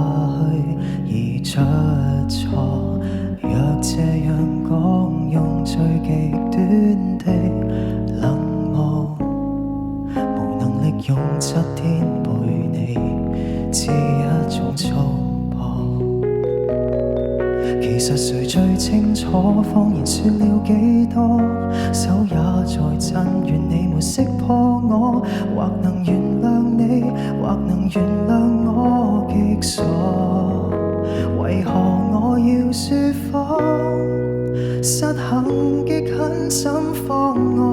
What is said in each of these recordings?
去而出錯。若這樣講，用最極端的冷漠，無能力用7天陪你，是一種粗暴。其實誰最清楚，謊言說了幾多，手也在震，願你沒識破我，或能原諒你，或能原諒我極傻。為何我要說謊？失衡極狠心方案，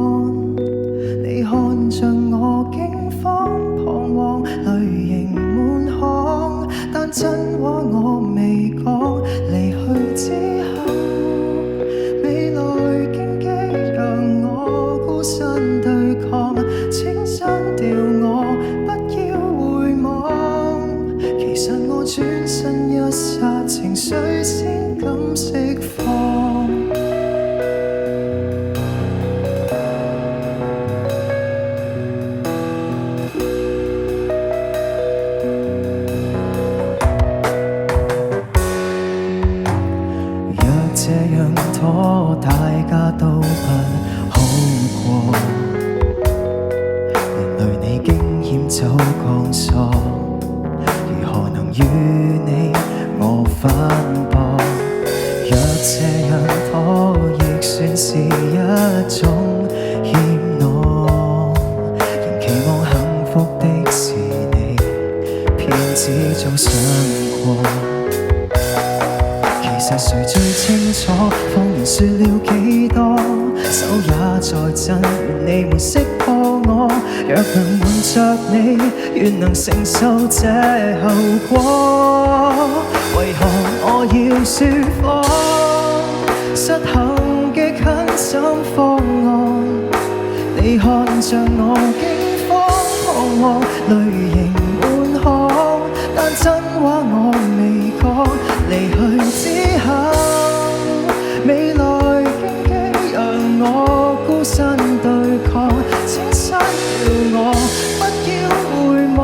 你看着我驚慌彷徨，淚盈滿腔，但真話我未講。離去之後，未來荊棘讓我孤身對抗，請刪掉我，不要回望。其實我轉身一剎，情緒先敢釋放。這樣拖，大家都不好過，連累你驚險走鋼索，如何能與你我反駁？若這樣拖，亦算是一種怯懦，仍期望幸福的是你，騙子早想過。其實誰最清楚，謊言說了幾多，手也在震，願你沒識破我。若能瞞着你，願能承受這後果。為何我要說謊？失衡極狠心方案，你看着我驚慌彷徨，淚盈滿腔，但真話我未講。離去之後，未來荊棘讓我孤身對抗，請刪掉我，不要回望。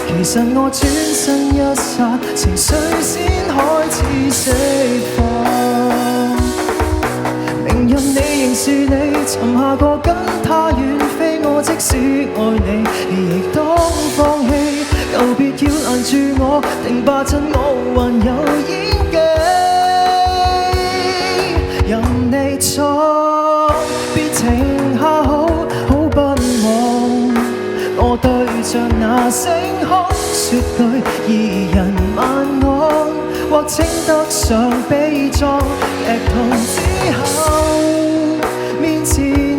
其實我轉身一剎，情緒先開始釋放。明日你仍是你，尋下個跟他遠飛，我即使愛你，亦當放棄。就別要攔住我，定吧趁我還有演技。任你錯，別停下好不忘。我對着那星空說句二人晚安，或稱得上悲壯。劇痛之後，面前